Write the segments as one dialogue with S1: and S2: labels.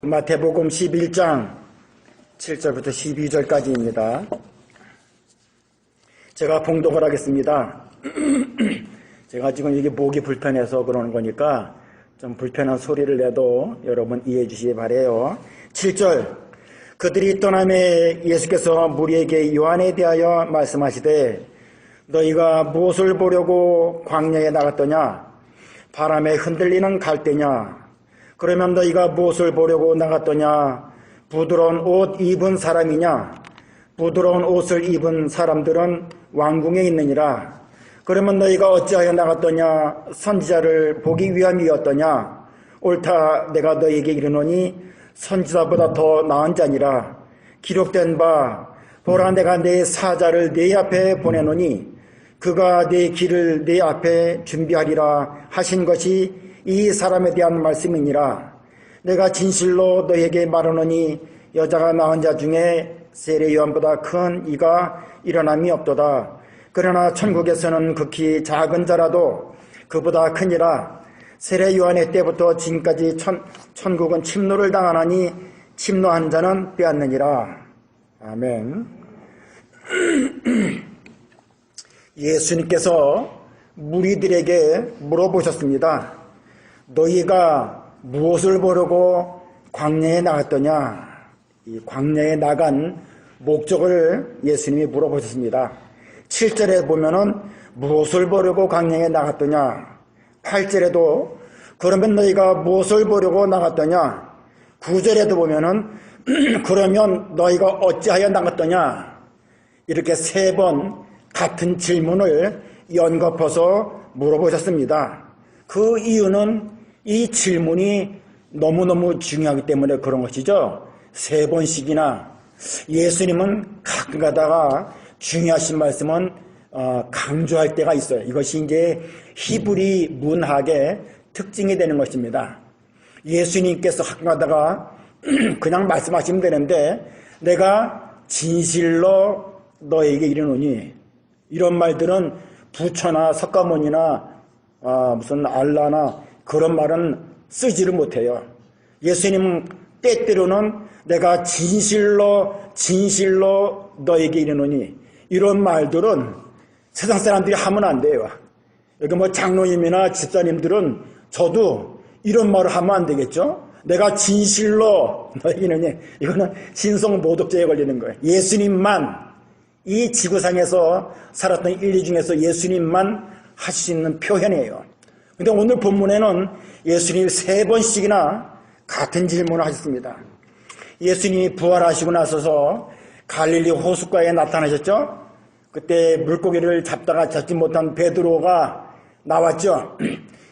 S1: 마태복음 11장 7절부터 12절까지입니다. 제가 봉독을 하겠습니다. 제가 지금 이게 목이 불편해서 그러는 거니까 좀 불편한 소리를 내도 여러분 이해해 주시기 바라요. 7절, 그들이 떠남에 예수께서 무리에게 요한에 대하여 말씀하시되 너희가 무엇을 보려고 광야에 나갔더냐? 바람에 흔들리는 갈대냐? 그러면 너희가 무엇을 보려고 나갔더냐? 부드러운 옷 입은 사람이냐? 부드러운 옷을 입은 사람들은 왕궁에 있느니라. 그러면 너희가 어찌하여 나갔더냐? 선지자를 보기 위함이었더냐? 옳다, 내가 너희에게 이르노니 선지자보다 더 나은 자니라. 기록된 바, 보라, 내가 내 사자를 네 앞에 보내노니 그가 네 길을 네 앞에 준비하리라 하신 것이 이 사람에 대한 말씀이니라. 내가 진실로 너희에게 말하노니 여자가 낳은 자 중에 세례 요한보다 큰 이가 일어남이 없도다. 그러나 천국에서는 극히 작은 자라도 그보다 크니라. 세례 요한의 때부터 지금까지 천국은 침노를 당하나니 침노한 자는 빼앗느니라. 아멘. 예수님께서 무리들에게 물어보셨습니다. 너희가 무엇을 보려고 광야에 나갔더냐? 이 광야에 나간 목적을 예수님이 물어보셨습니다. 7절에 보면은 무엇을 보려고 광야에 나갔더냐? 8절에도 그러면 너희가 무엇을 보려고 나갔더냐? 9절에도 보면은 그러면 너희가 어찌하여 나갔더냐? 이렇게 3번 같은 질문을 연거쳐서 물어보셨습니다. 그 이유는 이 질문이 너무너무 중요하기 때문에 그런 것이죠. 3번씩이나 예수님은 가끔 가다가 중요하신 말씀은 강조할 때가 있어요. 이것이 이제 히브리 문학의 특징이 되는 것입니다. 예수님께서 가끔 가다가 그냥 말씀하시면 되는데 내가 진실로 너에게 이르노니 이런 말들은 부처나 석가모니나 무슨 알라나 그런 말은 쓰지를 못해요. 예수님은 때때로는 내가 진실로 너에게 이르노니 이런 말들은 세상 사람들이 하면 안 돼요. 여기 뭐 장로님이나 집사님들은 저도 이런 말을 하면 안 되겠죠. 내가 진실로 너에게 이르노니 이거는 신성모독죄에 걸리는 거예요. 예수님만 이 지구상에서 살았던 인류 중에서 예수님만 하실 수 있는 표현이에요. 근데 오늘 본문에는 예수님이 3번씩이나 같은 질문을 하셨습니다. 예수님이 부활하시고 나서서 갈릴리 호숫가에 나타나셨죠? 그때 물고기를 잡다가 잡지 못한 베드로가 나왔죠?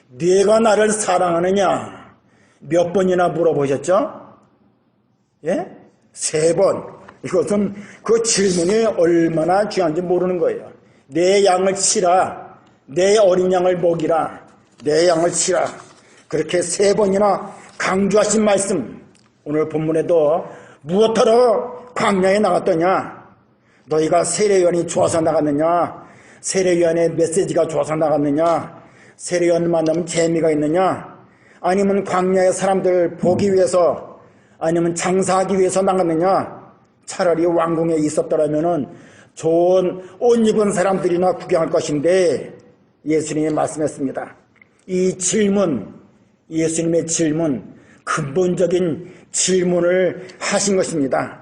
S1: 네가 나를 사랑하느냐? 몇 번이나 물어보셨죠? 예? 3번. 이것은 그 질문이 얼마나 중요한지 모르는 거예요. 내 양을 치라. 내 어린 양을 먹이라. 내 양을 치라. 그렇게 3번이나 강조하신 말씀. 오늘 본문에도 무엇하러 광야에 나갔더냐? 너희가 세례요한이 좋아서 나갔느냐? 세례요한의 메시지가 좋아서 나갔느냐? 세례요한을 만나면 재미가 있느냐? 아니면 광야의 사람들 보기 위해서 아니면 장사하기 위해서 나갔느냐? 차라리 왕궁에 있었더라면은 좋은 옷 입은 사람들이나 구경할 것인데 예수님이 말씀했습니다. 이 질문, 예수님의 질문, 근본적인 질문을 하신 것입니다.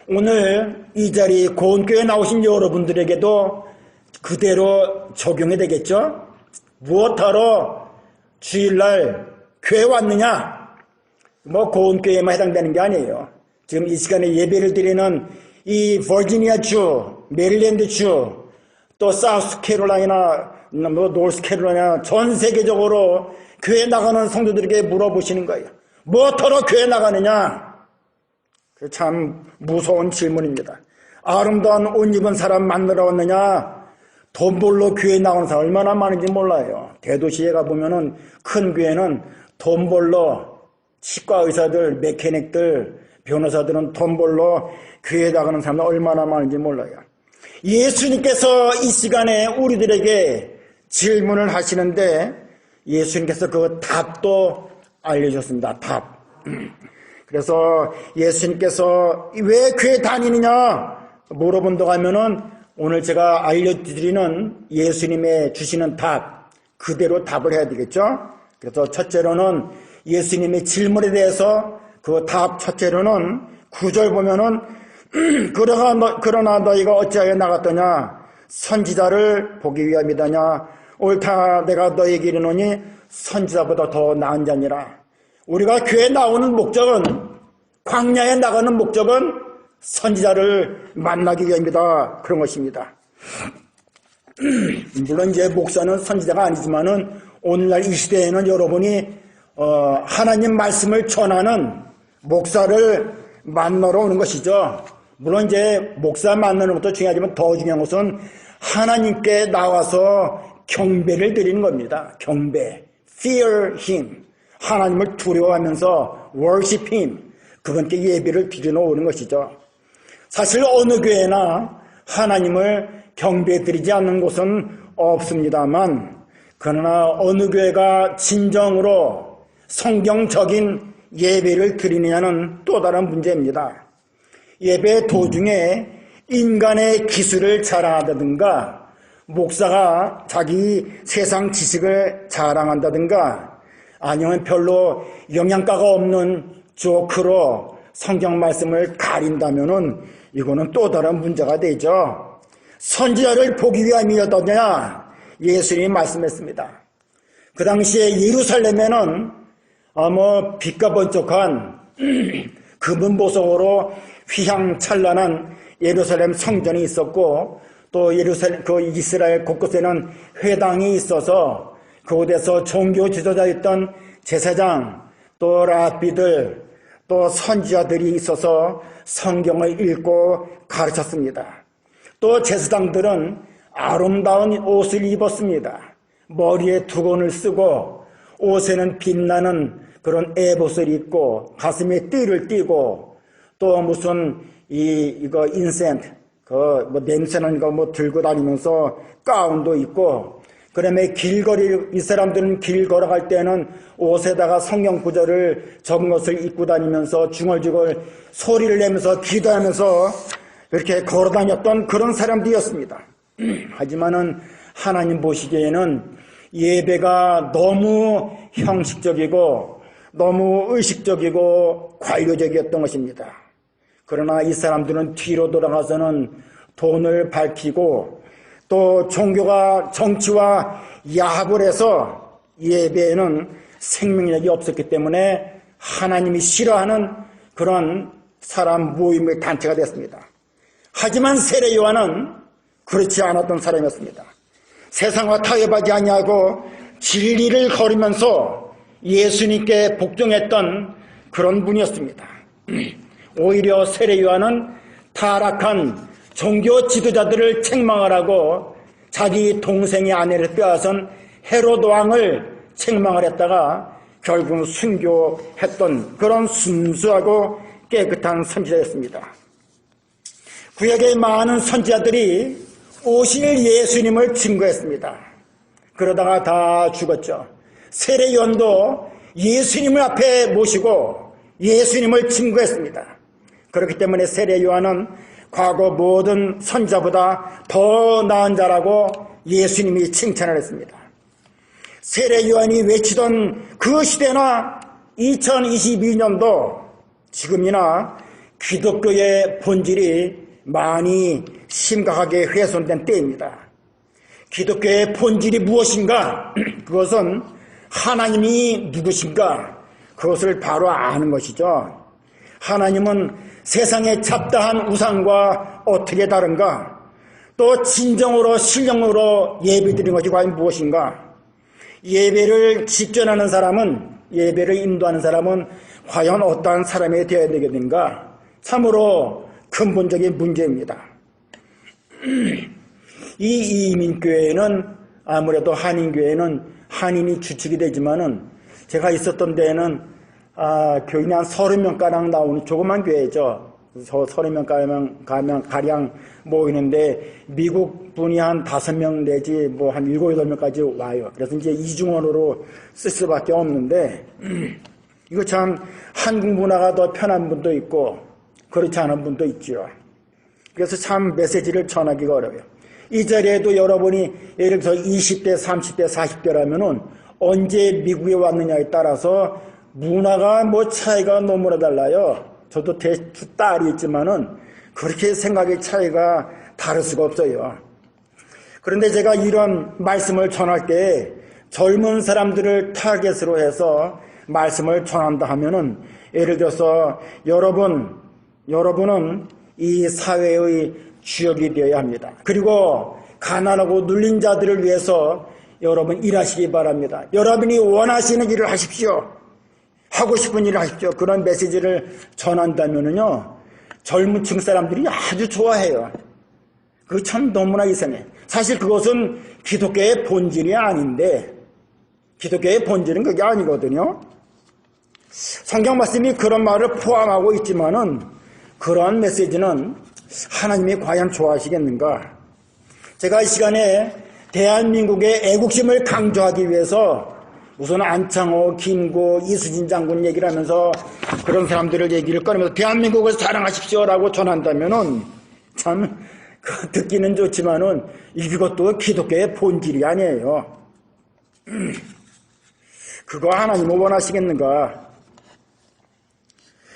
S1: 오늘 이 자리 고은교회에 나오신 여러분들에게도 그대로 적용이 되겠죠? 무엇하러 주일날 교회 왔느냐? 뭐 고은교회에만 해당되는 게 아니에요. 지금 이 시간에 예배를 드리는 이 버지니아 주, 메릴랜드 주, 또 사우스캐롤라이나, 뭐 노스캐롤라이나 전 세계적으로 교회 나가는 성도들에게 물어보시는 거예요. 무엇하러 교회 나가느냐? 참 무서운 질문입니다. 아름다운 옷 입은 사람 만나러 왔느냐? 돈 벌러 교회 나오는 사람 얼마나 많은지 몰라요. 대도시에 가보면은 큰 교회는 돈 벌러 치과 의사들, 메케닉들, 변호사들은 돈 벌러 교회에 나가는 사람은 얼마나 많은지 몰라요. 예수님께서 이 시간에 우리들에게 질문을 하시는데 예수님께서 그 답도 알려주셨습니다. 답. 그래서 예수님께서 왜 교회 다니느냐 물어본다고 하면은 오늘 제가 알려드리는 예수님의 주시는 답 그대로 답을 해야 되겠죠. 그래서 첫째로는 예수님의 질문에 대해서 그 답 첫째로는 9절 보면은 그러나 너희가 어찌하여 나갔더냐 선지자를 보기 위함이더냐 옳다 내가 너희에게 이르노니 선지자보다 더 나은 자니라. 우리가 교회에 나오는 목적은 광야에 나가는 목적은 선지자를 만나기 위함이다 그런 것입니다. 물론 이제 목사는 선지자가 아니지만은 오늘날 이 시대에는 여러분이 하나님 말씀을 전하는 목사를 만나러 오는 것이죠. 물론 이제 목사 만나는 것도 중요하지만 더 중요한 것은 하나님께 나와서 경배를 드리는 겁니다. 경배, fear Him, 하나님을 두려워하면서 worship Him, 그분께 예배를 드리러 오는 것이죠. 사실 어느 교회나 하나님을 경배 드리지 않는 곳은 없습니다만 그러나 어느 교회가 진정으로 성경적인 예배를 드리느냐는 또 다른 문제입니다. 예배 도중에 인간의 기술을 자랑한다든가 목사가 자기 세상 지식을 자랑한다든가 아니면 별로 영양가가 없는 조크로 성경 말씀을 가린다면은 이거는 또 다른 문제가 되죠. 선지자를 보기 위함이었더냐 예수님이 말씀했습니다. 그 당시에 예루살렘에는 빛과 번쩍한 금은보석으로 휘황찬란한 예루살렘 성전이 있었고 또 예루살렘 그 이스라엘 곳곳에는 회당이 있어서 그곳에서 종교 지도자였던 제사장 또 랍비들 또 선지자들이 있어서 성경을 읽고 가르쳤습니다. 또 제사장들은 아름다운 옷을 입었습니다. 머리에 두건을 쓰고 옷에는 빛나는 그런 에봇을 입고 가슴에 띠를 띠고 또 무슨 이거 인센트 냄새나는 거 들고 다니면서 가운도 입고 그다음에 길거리 이 사람들은 길 걸어갈 때는 옷에다가 성경 구절을 적은 것을 입고 다니면서 중얼중얼 소리를 내면서 기도하면서 이렇게 걸어 다녔던 그런 사람들이었습니다. 하지만은 하나님 보시기에는 예배가 너무 형식적이고 너무 의식적이고 관료적이었던 것입니다. 그러나 이 사람들은 뒤로 돌아가서는 돈을 밝히고 또 종교가 정치와 야합을 해서 예배에는 생명력이 없었기 때문에 하나님이 싫어하는 그런 사람 모임의 단체가 됐습니다. 하지만 세례 요한은 그렇지 않았던 사람이었습니다. 세상과 타협하지 아니하고 진리를 걸으면서 예수님께 복종했던 그런 분이었습니다. 오히려 세례 요한은 타락한 종교 지도자들을 책망하라고 자기 동생의 아내를 빼앗은 헤롯 왕을 책망을 했다가 결국 순교했던 그런 순수하고 깨끗한 선지자였습니다. 구약의 많은 선지자들이 오실 예수님을 증거했습니다. 그러다가 다 죽었죠. 세례 요한도 예수님을 앞에 모시고 예수님을 증거했습니다. 그렇기 때문에 세례 요한은 과거 모든 선지자보다 더 나은 자라고 예수님이 칭찬을 했습니다. 세례 요한이 외치던 그 시대나 2022년도 지금이나 기독교의 본질이 많이 심각하게 훼손된 때입니다. 기독교의 본질이 무엇인가? 그것은 하나님이 누구신가? 그것을 바로 아는 것이죠. 하나님은 세상의 잡다한 우상과 어떻게 다른가? 또 진정으로 신령으로 예배드리는 것이 과연 무엇인가? 예배를 직전하는 사람은, 예배를 인도하는 사람은 과연 어떠한 사람이 되어야 되겠는가? 참으로 근본적인 문제입니다. 이 이민교회는 아무래도 한인교회는 한인이 주축이 되지만은 제가 있었던 데에는 교인이 한 30명가량 나오는 조그만 교회죠. 30명 가량 모이는데 미국 분이 한 5명 내지 뭐 한 7, 8명까지 와요. 그래서 이제 이중언어로 쓸 수밖에 없는데 이거 참 한국 문화가 더 편한 분도 있고 그렇지 않은 분도 있죠. 그래서 참 메시지를 전하기가 어려워요. 이 자리에도 여러분이 예를 들어서 20대, 30대, 40대라면은 언제 미국에 왔느냐에 따라서 문화가 뭐 차이가 너무나 달라요. 저도 두 딸이 있지만은 그렇게 생각의 차이가 다를 수가 없어요. 그런데 제가 이런 말씀을 전할 때 젊은 사람들을 타겟으로 해서 말씀을 전한다 하면은 예를 들어서 여러분은 이 사회의 주역이 되어야 합니다. 그리고 가난하고 눌린 자들을 위해서 여러분 일하시기 바랍니다. 여러분이 원하시는 일을 하십시오. 하고 싶은 일을 하십시오. 그런 메시지를 전한다면은요, 젊은 층 사람들이 아주 좋아해요. 그거 참 너무나 이상해. 사실 그것은 기독교의 본질이 아닌데, 기독교의 본질은 그게 아니거든요. 성경 말씀이 그런 말을 포함하고 있지만은, 그러한 메시지는 하나님이 과연 좋아하시겠는가? 제가 이 시간에 대한민국의 애국심을 강조하기 위해서 우선 안창호, 김구, 이수진 장군 얘기를 하면서 그런 사람들을 얘기를 꺼내면서 대한민국을 사랑하십시오라고 전한다면은 참 듣기는 좋지만은 이것도 기독교의 본질이 아니에요. 그거 하나님은 원하시겠는가?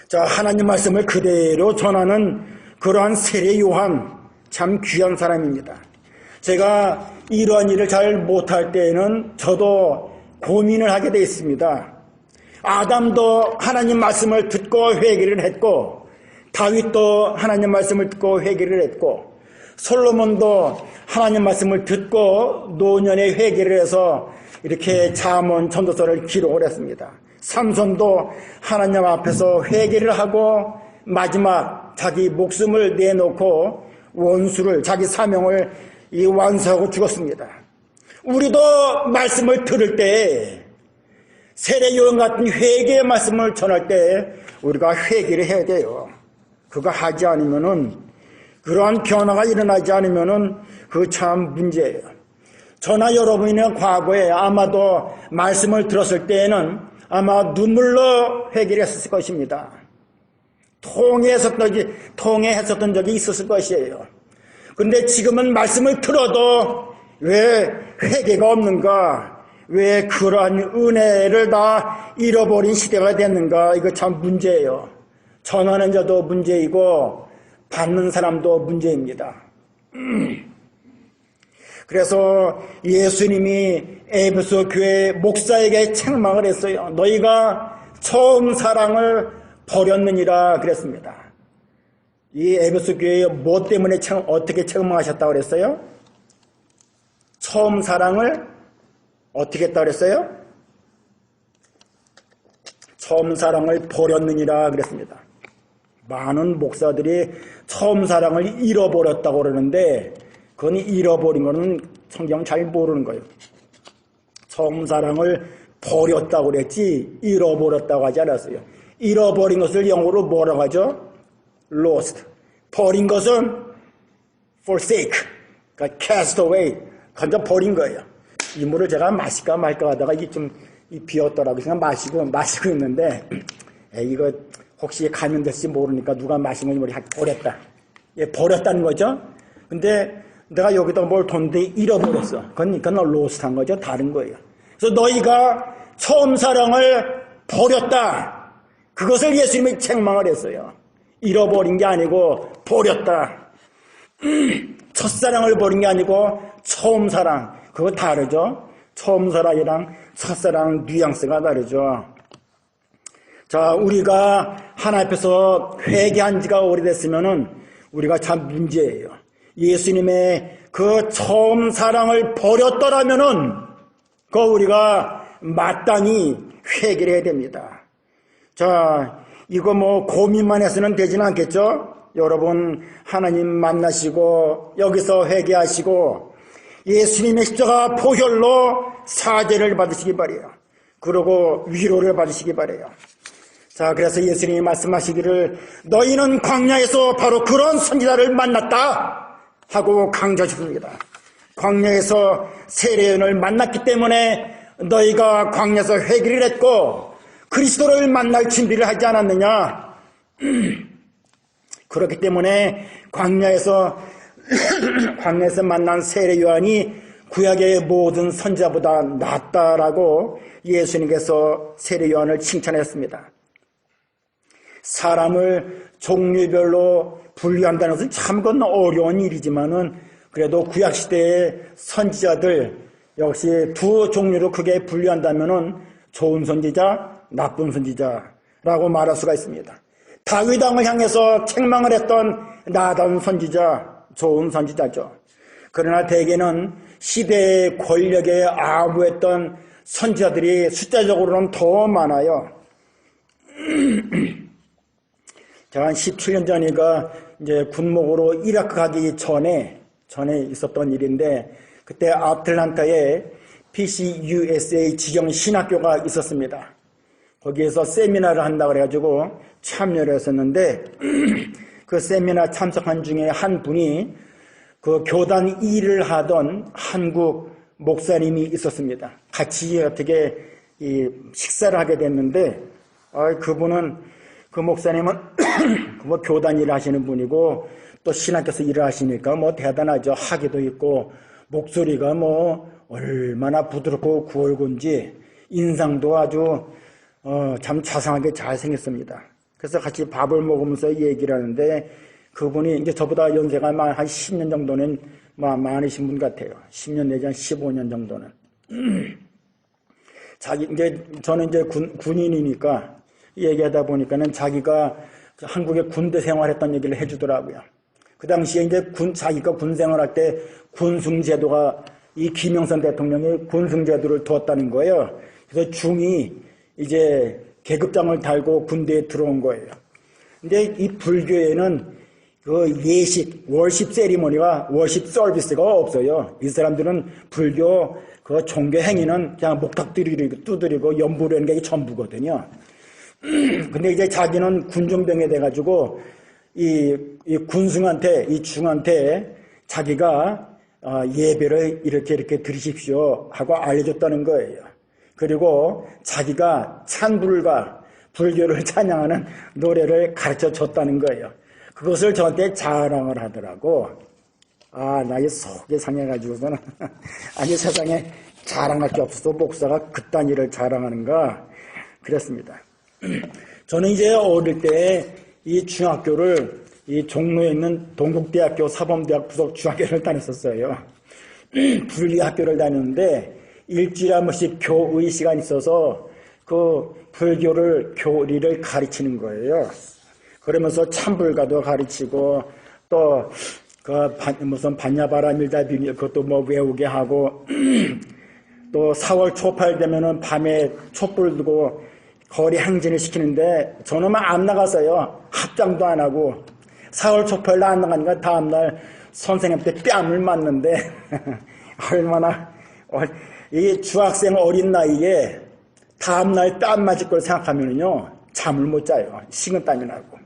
S1: 자, 하나님 말씀을 그대로 전하는 그러한 세례 요한, 참 귀한 사람입니다. 제가 이러한 일을 잘 못할 때에는 저도 고민을 하게 되어 있습니다. 아담도 하나님 말씀을 듣고 회개를 했고, 다윗도 하나님 말씀을 듣고 회개를 했고, 솔로몬도 하나님 말씀을 듣고 노년에 회개를 해서 이렇게 잠언 전도서를 기록을 했습니다. 삼손도 하나님 앞에서 회개를 하고 마지막 자기 목숨을 내놓고 원수를, 자기 사명을 완수하고 죽었습니다. 우리도 말씀을 들을 때, 세례 요한 같은 회개의 말씀을 전할 때 우리가 회개를 해야 돼요. 그거 하지 않으면은, 그러한 변화가 일어나지 않으면은 그거 참 문제예요. 저나 여러분이나 과거에 아마도 말씀을 들었을 때에는 아마 눈물로 회개를 했을 것입니다. 통회했었던 적이 있었을 것이에요. 그런데 지금은 말씀을 들어도 왜 회개가 없는가? 왜 그러한 은혜를 다 잃어버린 시대가 됐는가? 이거 참 문제예요. 전하는 자도 문제이고 받는 사람도 문제입니다. 그래서 예수님이 에베소 교회 목사에게 책망을 했어요. 너희가 처음 사랑을 버렸느니라 그랬습니다. 이 에베소 교회에 뭐 때문에 어떻게 책망하셨다고 그랬어요? 처음 사랑을 어떻게 했다고 그랬어요? 처음 사랑을 버렸느니라 그랬습니다. 많은 목사들이 처음 사랑을 잃어버렸다고 그러는데 그건 잃어버린 거는 성경 잘 모르는 거예요. 처음 사랑을 버렸다고 그랬지 잃어버렸다고 하지 않았어요. 잃어버린 것을 영어로 뭐라고 하죠? lost. 버린 것은 forsake. 그러니까 cast away. 건져 버린 거예요. 이 물을 제가 마실까 말까 하다가 이게 좀 비었더라고요. 그냥 마시고 있는데 이거 혹시 감염됐을지 모르니까 누가 마신 건지 버렸다. 예, 버렸다는 거죠. 근데 내가 여기다 뭘 뒀는데 잃어버렸어. 그러니까 너 로스트한 거죠. 다른 거예요. 그래서 너희가 처음 사랑을 버렸다. 그것을 예수님이 책망을 했어요. 잃어버린 게 아니고 버렸다. 첫사랑을 버린 게 아니고 처음 사랑. 그거 다르죠. 처음 사랑이랑 첫사랑 뉘앙스가 다르죠. 자, 우리가 하나님 앞에서 회개한 지가 오래됐으면은 우리가 참 문제예요. 예수님의 그 처음 사랑을 버렸더라면은 그 우리가 마땅히 회개를 해야 됩니다. 자, 이거 뭐 고민만 해서는 되지는 않겠죠? 여러분 하나님 만나시고 여기서 회개하시고 예수님의 십자가 보혈로 사죄를 받으시기 바래요. 그리고 위로를 받으시기 바래요. 자, 그래서 예수님이 말씀하시기를 너희는 광야에서 바로 그런 선지자를 만났다 하고 강조하셨습니다. 광야에서 세례요한을 만났기 때문에 너희가 광야에서 회개를 했고 그리스도를 만날 준비를 하지 않았느냐? 그렇기 때문에 광야에서 만난 세례 요한이 구약의 모든 선지자보다 낫다라고 예수님께서 세례 요한을 칭찬했습니다. 사람을 종류별로 분류한다는 것은 참 그건 어려운 일이지만은 그래도 구약시대의 선지자들 역시 두 종류로 크게 분류한다면은 좋은 선지자, 나쁜 선지자라고 말할 수가 있습니다. 다윗 왕을 향해서 책망을 했던 나다운 선지자, 좋은 선지자죠. 그러나 대개는 시대의 권력에 아부했던 선지자들이 숫자적으로는 더 많아요. 제가 한 17년 전이가 이제 군목으로 이라크 가기 전에 있었던 일인데, 그때 아틀란타에 PCUSA 지경 신학교가 있었습니다. 거기에서 세미나를 한다고 그래가지고 참여를 했었는데, 그 세미나 참석한 중에 한 분이 그 교단 일을 하던 한국 목사님이 있었습니다. 같이 어떻게 식사를 하게 됐는데, 그분은, 그 목사님은 뭐 교단 일을 하시는 분이고 또 신학교에서 일을 하시니까 뭐 대단하죠. 학위도 있고 목소리가 뭐 얼마나 부드럽고 구월군지 인상도 아주 참 자상하게 잘생겼습니다. 그래서 같이 밥을 먹으면서 얘기를 하는데 그분이 이제 저보다 연세가 한 10년 정도는 많으신 분 같아요. 10년 내지 한 15년 정도는. 저는 이제 군인이니까 얘기하다 보니까는 자기가 한국에 군대 생활했던 얘기를 해주더라고요. 그 당시에 이제 자기가 군 생활할 때 군승제도가 이 김영삼 대통령이 군승제도를 두었다는 거예요. 그래서 중이 이제 계급장을 달고 군대에 들어온 거예요. 근데 이 불교에는 그 예식, 월십 세리머니와 월십 서비스가 없어요. 이 사람들은 불교 그 종교 행위는 그냥 목탁 두드리고 연부를 하는 게 전부거든요. 근데 이제 자기는 군중병에 돼가지고 이 군승한테, 이 중한테 자기가 예배를 이렇게 드리십시오 하고 알려줬다는 거예요. 그리고 자기가 찬불과 불교를 찬양하는 노래를 가르쳐 줬다는 거예요. 그것을 저한테 자랑을 하더라고. 나의 속이 상해가지고서는 아니 세상에 자랑할 게 없어서 목사가 그딴 일을 자랑하는가 그랬습니다. 저는 이제 어릴 때 이 중학교를 이 종로에 있는 동국대학교 사범대학 부속 중학교를 다녔었어요. 불교학교를 다녔는데 일주일에 한 번씩 교의 시간이 있어서 그 불교를 교리를 가르치는 거예요. 그러면서 참불가도 가르치고 또 무슨 반야바라밀다비 그것도 뭐 외우게 하고 또 4월 초팔 되면은 밤에 촛불 두고 거리 행진을 시키는데 저는 안 나갔어요. 합장도 안 하고 4월 초팔 안 나가니까 다음날 선생님한테 뺨을 맞는데 얼마나 이 중학생 어린 나이에 다음날 뺨 맞을 걸 생각하면요 잠을 못 자요. 식은땀이 나고.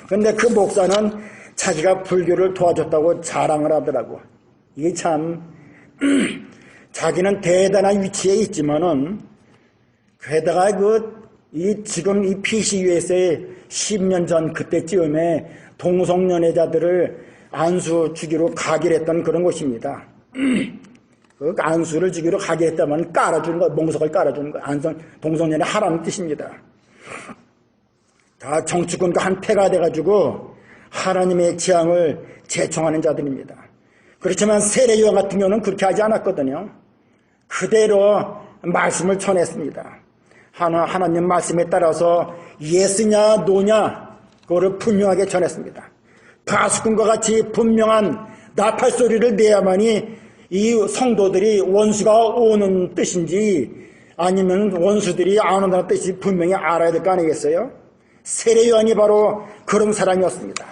S1: 그런데 그 목사는 자기가 불교를 도와줬다고 자랑을 하더라고. 이게 참 자기는 대단한 위치에 있지만은 게다가 지금 이 PCUS에 10년 전 그때쯤에 동성연애자들을 안수 주기로 가기로 했던 그런 곳입니다. 그 안수를 주기로 가기로 했다면 깔아주는 거, 몽석을 깔아주는 거, 동성연애 하라는 뜻입니다. 다 정치권과 한패가 돼가지고 하나님의 지향을 제청하는 자들입니다. 그렇지만 세례요한 같은 경우는 그렇게 하지 않았거든요. 그대로 말씀을 전했습니다. 하나님 말씀에 따라서 예스냐 노냐 그거를 분명하게 전했습니다. 파수꾼과 같이 분명한 나팔소리를 내야만이 이 성도들이 원수가 오는 뜻인지 아니면 원수들이 안 온다는 뜻인지 분명히 알아야 될 거 아니겠어요? 세례요한이 바로 그런 사람이었습니다.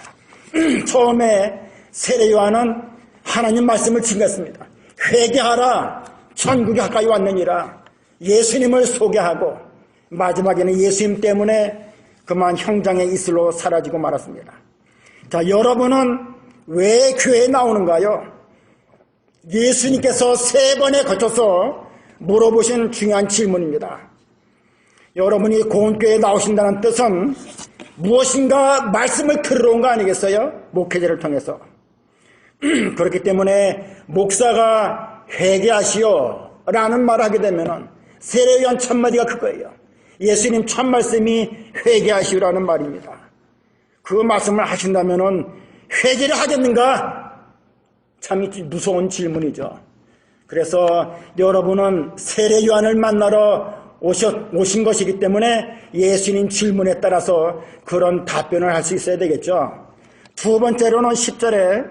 S1: 처음에 세례요한은 하나님 말씀을 증거했습니다. 회개하라 천국이 가까이 왔느니라. 예수님을 소개하고 마지막에는 예수님 때문에 그만 형장의 이슬로 사라지고 말았습니다. 자, 여러분은 왜 교회에 나오는가요? 예수님께서 3번에 거쳐서 물어보신 중요한 질문입니다. 여러분이 고운교회에 나오신다는 뜻은 무엇인가 말씀을 들으러 온 거 아니겠어요? 목회자를 통해서. 그렇기 때문에 목사가 회개하시오 라는 말을 하게 되면은 세례 요한 첫 마디가 그거예요. 예수님 첫 말씀이 회개하시오라는 말입니다. 그 말씀을 하신다면은 회개를 하겠는가? 참 무서운 질문이죠. 그래서 여러분은 세례 요한을 만나러 오신 것이기 때문에 예수님 질문에 따라서 그런 답변을 할 수 있어야 되겠죠. 두 번째로는 10절에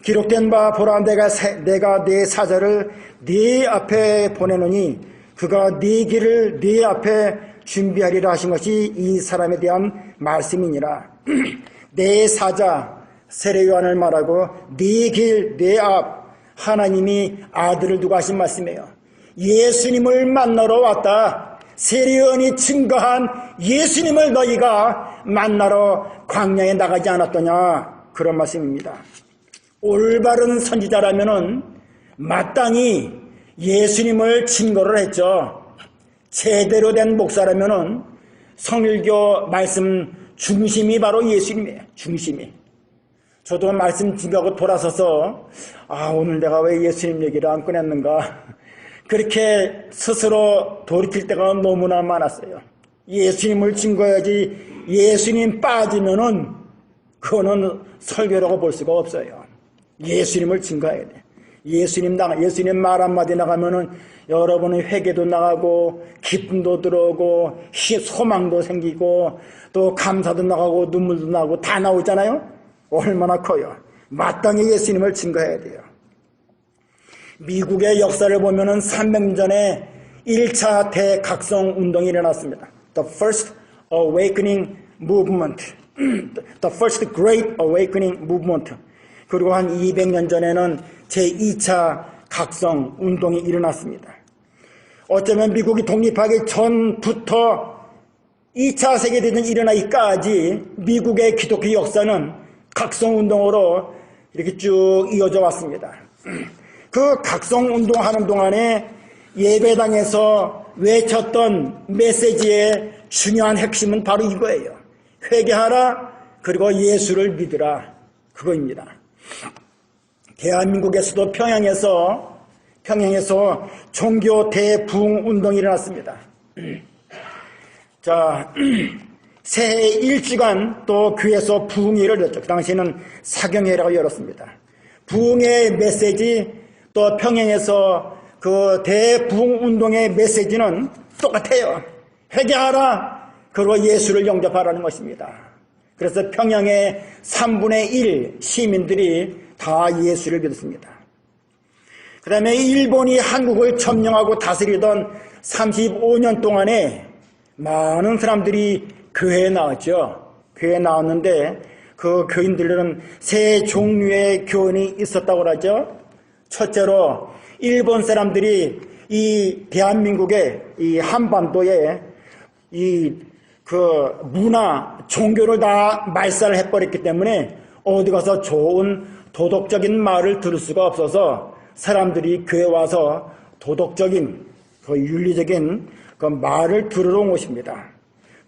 S1: 기록된 바 보라 내가 네 사자를 네 앞에 보내노니 그가 네 길을 네 앞에 준비하리라 하신 것이 이 사람에 대한 말씀이니라. 네 사자 세례 요한을 말하고 네 길 네 앞 하나님이 아들을 두고 하신 말씀이에요. 예수님을 만나러 왔다. 세례 요한이 증거한 예수님을 너희가 만나러 광야에 나가지 않았더냐 그런 말씀입니다. 올바른 선지자라면은 마땅히 예수님을 증거를 했죠. 제대로 된 목사라면은 성일교 말씀 중심이 바로 예수님이에요. 중심이. 저도 말씀 준비하고 돌아서서 오늘 내가 왜 예수님 얘기를 안 꺼냈는가 그렇게 스스로 돌이킬 때가 너무나 많았어요. 예수님을 증거해야지 예수님 빠지면은 그거는 설교라고 볼 수가 없어요. 예수님을 증거해야 돼. 예수님 말 한마디 나가면은 여러분의 회개도 나가고 기쁨도 들어오고 소망도 생기고 또 감사도 나가고 눈물도 나고 다 나오잖아요. 얼마나 커요. 마땅히 예수님을 증거해야 돼요. 미국의 역사를 보면은 300년 전에 1차 대각성 운동이 일어났습니다. The First Awakening Movement. The First Great Awakening Movement. 그리고 한 200년 전에는 제2차 각성 운동이 일어났습니다. 어쩌면 미국이 독립하기 전부터 2차 세계대전이 일어나기까지 미국의 기독교 역사는 각성운동으로 이렇게 쭉 이어져 왔습니다. 그 각성운동하는 동안에 예배당에서 외쳤던 메시지의 중요한 핵심은 바로 이거예요. 회개하라 그리고 예수를 믿으라 그거입니다. 대한민국에서도 평양에서 종교 대부흥운동이 일어났습니다. 자, 새해 일주간 또 교회에서 부흥회를 열었죠. 그 당시에는 사경회라고 열었습니다. 부흥의 메시지 또 평양에서 그 대부흥운동의 메시지는 똑같아요. 회개하라 그리고 예수를 영접하라는 것입니다. 그래서 평양의 3분의 1 시민들이 다 예수를 믿었습니다. 그 다음에 일본이 한국을 점령하고 다스리던 35년 동안에 많은 사람들이 교회에 나왔죠. 교회에 나왔는데 그 교인들은 세 종류의 교인이 있었다고 하죠. 첫째로 일본 사람들이 이 대한민국의 이 한반도에 그 문화, 종교를 다 말살을 해버렸기 때문에 어디 가서 좋은 도덕적인 말을 들을 수가 없어서 사람들이 교회 와서 도덕적인, 그 윤리적인 그 말을 들으러 온 것입니다.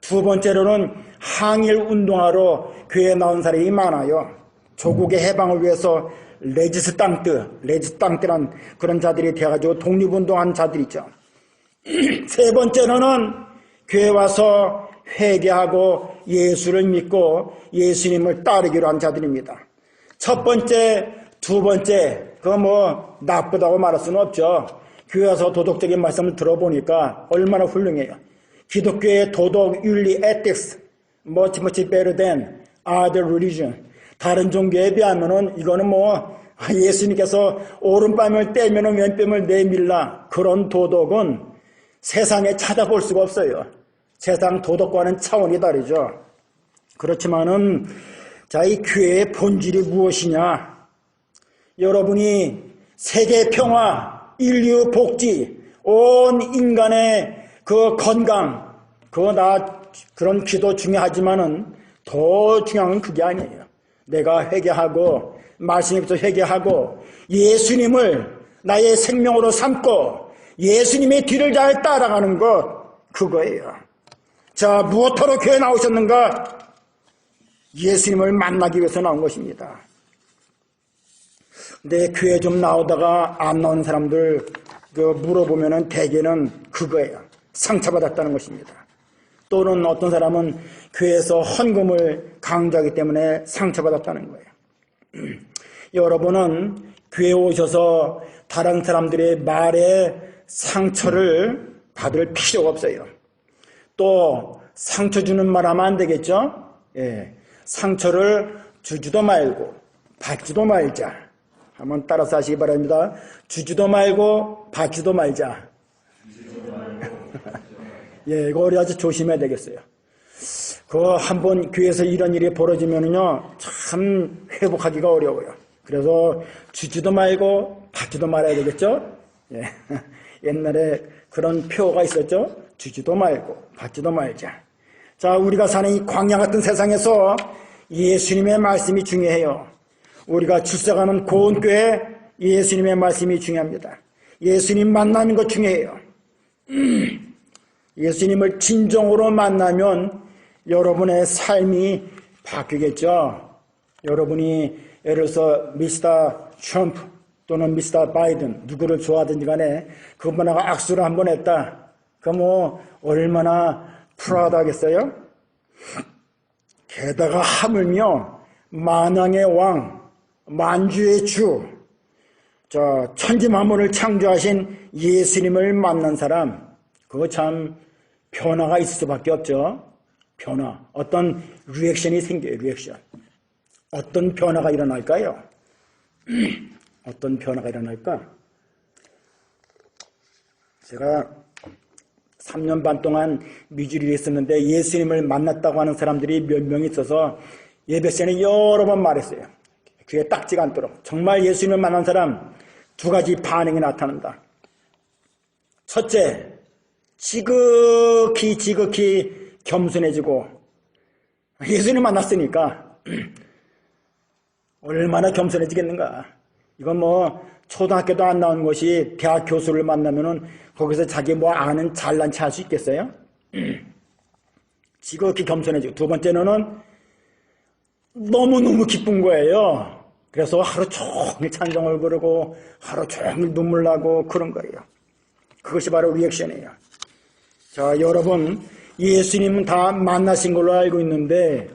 S1: 두 번째로는 항일 운동하러 교회에 나온 사람이 많아요. 조국의 해방을 위해서 레지스탕트란 그런 자들이 되어가지고 독립운동한 자들이죠. 세 번째로는 교회 와서 회개하고 예수를 믿고 예수님을 따르기로 한 자들입니다. 첫 번째, 두 번째, 그거 뭐 나쁘다고 말할 수는 없죠. 교회 와서 도덕적인 말씀을 들어보니까 얼마나 훌륭해요. 기독교의 도덕, 윤리, ethics, much better than other religion. 다른 종교에 비하면은 이거는 뭐 예수님께서 오른뺨을 떼면은 왼뺨을 내밀라. 그런 도덕은 세상에 찾아볼 수가 없어요. 세상 도덕과는 차원이 다르죠. 그렇지만은 자, 이 교회의 본질이 무엇이냐? 여러분이 세계 평화, 인류 복지, 온 인간의 그 건강, 그런 기도 중요하지만은 더 중요한 건 그게 아니에요. 내가 회개하고, 말씀에서 회개하고, 예수님을 나의 생명으로 삼고, 예수님의 뒤를 잘 따라가는 것, 그거예요. 자, 무엇하러 교회에 나오셨는가? 예수님을 만나기 위해서 나온 것입니다. 근데 교회 좀 나오다가 안 나오는 사람들 물어보면은 대개는 그거예요. 상처받았다는 것입니다. 또는 어떤 사람은 교회에서 헌금을 강조하기 때문에 상처받았다는 거예요. 여러분은 교회에 오셔서 다른 사람들의 말에 상처를 받을 필요가 없어요. 또 상처 주는 말 하면 안 되겠죠? 예. 상처를 주지도 말고 받지도 말자. 한번 따라서 하시기 바랍니다. 주지도 말고 받지도 말자. 예, 이거 우리 아주 조심해야 되겠어요. 한번 교회에서 이런 일이 벌어지면은요, 참 회복하기가 어려워요. 그래서 주지도 말고 받지도 말아야 되겠죠? 예. 옛날에 그런 표어가 있었죠? 주지도 말고 받지도 말자. 자, 우리가 사는 이 광야 같은 세상에서 예수님의 말씀이 중요해요. 우리가 출석하는 고온교회 예수님의 말씀이 중요합니다. 예수님 만나는 것 중요해요. 예수님을 진정으로 만나면 여러분의 삶이 바뀌겠죠. 여러분이 예를 들어서 미스터 트럼프 또는 미스터 바이든 누구를 좋아하든지 간에 그분하고 악수를 한번 했다. 그럼 얼마나 프라우드하겠어요? 게다가 하물며 만왕의 왕, 만주의 주, 천지 만물을 창조하신 예수님을 만난 사람, 그거 참 변화가 있을 수밖에 없죠. 변화. 어떤 리액션이 생겨요. 리액션. 어떤 변화가 일어날까요? 어떤 변화가 일어날까? 제가 3년 반 동안 미주리에 있었는데 예수님을 만났다고 하는 사람들이 몇 명 있어서 예배 시간에 여러 번 말했어요. 귀에 딱지가 않도록. 정말 예수님을 만난 사람 두 가지 반응이 나타난다. 첫째, 지극히 겸손해지고 예수님 만났으니까 얼마나 겸손해지겠는가. 이건 초등학교도 안 나온 것이 대학 교수를 만나면은 거기서 자기 아는 잘난 체 할 수 있겠어요? 지극히 겸손해지고 두 번째는 너무너무 기쁜 거예요. 그래서 하루 종일 찬송을 부르고 하루 종일 눈물 나고 그런 거예요. 그것이 바로 리액션이에요. 자, 여러분 예수님은 다 만나신 걸로 알고 있는데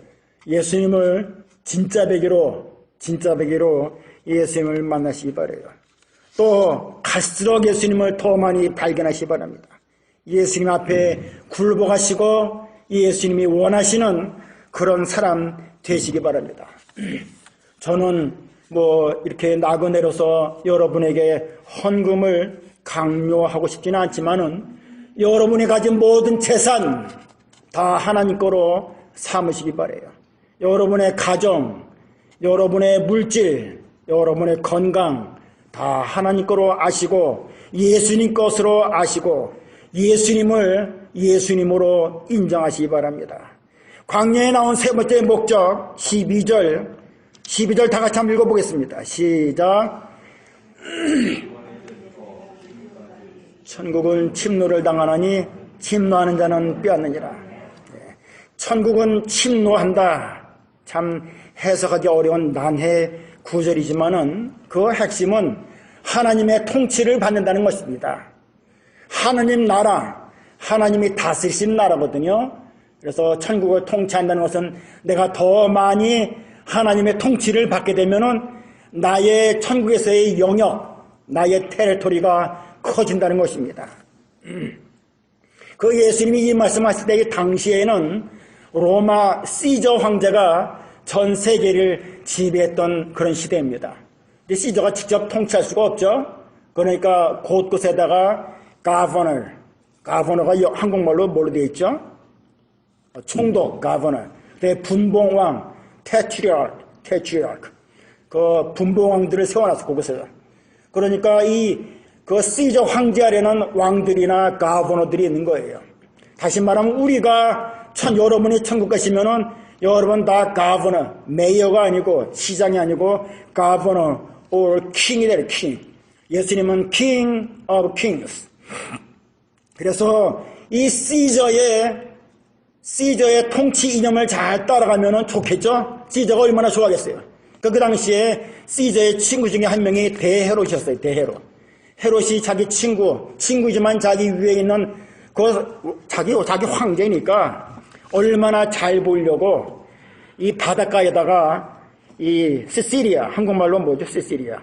S1: 예수님을 진짜 배기로 예수님을 만나시기 바라요. 또 갈수록 예수님을 더 많이 발견하시기 바랍니다. 예수님 앞에 굴복하시고 예수님이 원하시는 그런 사람 되시기 바랍니다. 저는 이렇게 나그네로서 여러분에게 헌금을 강요하고 싶지는 않지만은 여러분이 가진 모든 재산 다 하나님 거로 삼으시기 바라요. 여러분의 가정, 여러분의 물질, 여러분의 건강 다 하나님 거로 아시고 예수님 것으로 아시고 예수님을 예수님으로 인정하시기 바랍니다. 광야에 나온 세 번째 목적 12절 다 같이 한번 읽어보겠습니다. 시작. 천국은 침노를 당하나니 침노하는 자는 빼앗느니라. 천국은 침노한다. 참 해석하기 어려운 난해 구절이지만은 그 핵심은 하나님의 통치를 받는다는 것입니다. 하나님 나라, 하나님이 다스리신 나라거든요. 그래서 천국을 통치한다는 것은 내가 더 많이 하나님의 통치를 받게 되면은 나의 천국에서의 영역, 나의 테리토리가 커진다는 것입니다. 그 예수님이 이 말씀하실 때 당시에는 로마 시저 황제가 전 세계를 지배했던 그런 시대입니다. 근데 시저가 직접 통치할 수가 없죠. 그러니까 곳곳에다가 가버너가 한국말로 뭘로 되어 있죠? 총독, 가버너. 분봉왕, 테트리아크. 그 분봉왕들을 세워놨어, 그곳에서. 그러니까 그 시저 황제 아래는 왕들이나 가버너들이 있는 거예요. 다시 말하면 우리가 여러분이 천국 가시면은 여러분 다 가버너, 메이어가 아니고 시장이 아니고 가버너 or 킹이 되는 king. 예수님은 king of kings. 그래서 이 시저의 시저의 통치 이념을 잘 따라가면 좋겠죠? 시저가 얼마나 좋아하겠어요. 그 당시에 시저의 친구 중에 한 명이 대헤롯이었어요. 대헤롯. 헤롯이 자기 친구이지만 자기 위에 있는 자기 황제니까 얼마나 잘 보이려고 이 바닷가에다가 이 시시리아, 한국말로 뭐죠? 시시리아.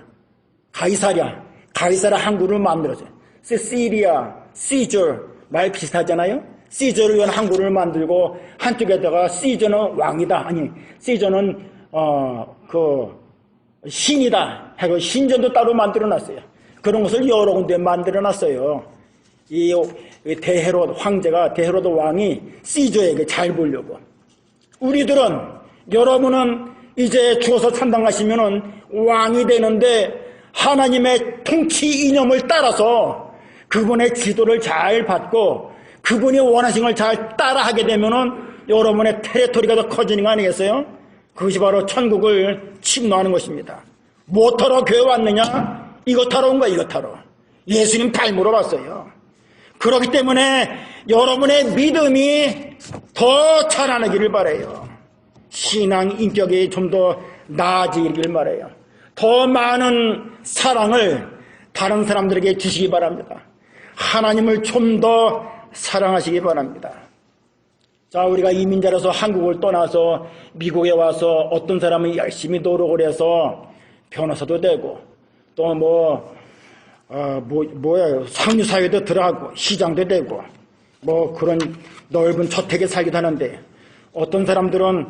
S1: 가이사랴 항구를 만들었어요. 시시리아, 시저 말 비슷하잖아요. 시저를 위한 항구를 만들고 한쪽에다가 시저는 왕이다. 아니, 시저는 신이다. 하고 신전도 따로 만들어놨어요. 그런 것을 여러 군데 만들어놨어요. 이 대헤롯 황제가 대헤롯 왕이 시저에게 잘 보려고. 우리들은 여러분은 이제 죽어서 천당가시면은 왕이 되는데 하나님의 통치 이념을 따라서 그분의 지도를 잘 받고 그분이 원하신 걸 잘 따라하게 되면은 여러분의 테리토리가 더 커지는 거 아니겠어요? 그것이 바로 천국을 침노하는 것입니다. 뭐 타러 교회 왔느냐? 이것 타러 온 거야, 이것 타러. 예수님 잘 물어봤어요. 그렇기 때문에 여러분의 믿음이 더 자라나기를 바라요. 신앙 인격이 좀 더 나아지기를 바라요. 더 많은 사랑을 다른 사람들에게 주시기 바랍니다. 하나님을 좀 더 사랑하시기 바랍니다. 자, 우리가 이민자로서 한국을 떠나서 미국에 와서 어떤 사람은 열심히 노력을 해서 변호사도 되고 또 상류사회도 들어가고 시장도 되고 그런 넓은 저택에 살기도 하는데 어떤 사람들은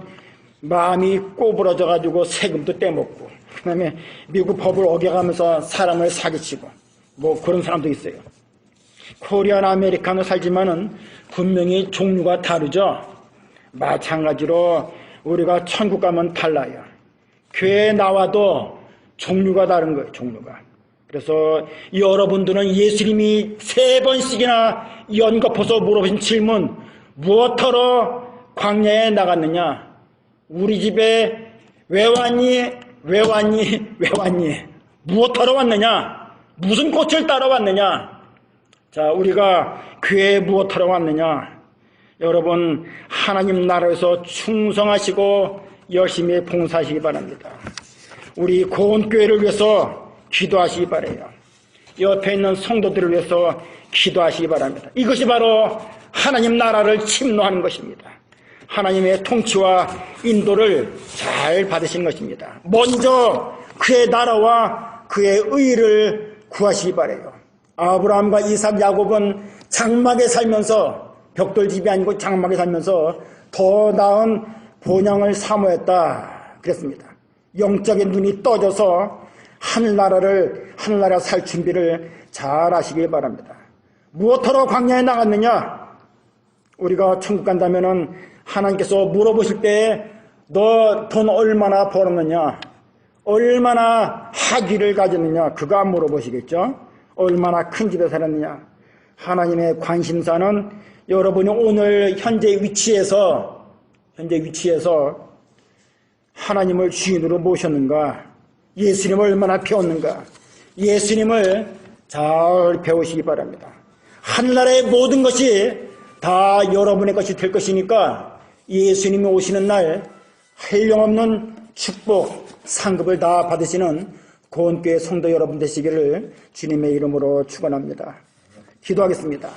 S1: 마음이 꼬부러져 가지고 세금도 떼먹고 그다음에 미국 법을 어겨가면서 사람을 사기치고 그런 사람도 있어요. 코리안 아메리카노 살지만은 분명히 종류가 다르죠. 마찬가지로 우리가 천국 가면 달라요. 교회에 나와도 종류가 다른 거예요. 종류가. 그래서 여러분들은 예수님이 3번씩이나 연거푸서 물어보신 질문, 무엇하러 광야에 나갔느냐? 우리 집에 왜 왔니? 무엇하러 왔느냐? 무슨 꽃을 따러 왔느냐? 자, 우리가 교회에 무엇하러 왔느냐? 여러분, 하나님 나라에서 충성하시고 열심히 봉사하시기 바랍니다. 우리 고온교회를 위해서 기도하시기 바라요. 옆에 있는 성도들을 위해서 기도하시기 바랍니다. 이것이 바로 하나님 나라를 침노하는 것입니다. 하나님의 통치와 인도를 잘 받으신 것입니다. 먼저 그의 나라와 그의 의를 구하시기 바라요. 아브라함과 이삭, 야곱은 장막에 살면서 벽돌집이 아니고 장막에 살면서 더 나은 본향을 사모했다 그랬습니다. 영적인 눈이 떠져서 하늘나라 살 준비를 잘 하시기 바랍니다. 무엇하러 광야에 나갔느냐? 우리가 천국 간다면은 하나님께서 물어보실 때 너 돈 얼마나 벌었느냐? 얼마나 학위를 가졌느냐? 그거 안 물어보시겠죠? 얼마나 큰 집에 살았느냐? 하나님의 관심사는 여러분이 오늘 현재 위치에서 하나님을 주인으로 모셨는가? 예수님을 얼마나 배웠는가? 예수님을 잘 배우시기 바랍니다. 하늘나라의 모든 것이 다 여러분의 것이 될 것이니까 예수님이 오시는 날 한량없는 축복, 상급을 다 받으시는 고온교회 성도 여러분 되시기를 주님의 이름으로 축원합니다. 기도하겠습니다.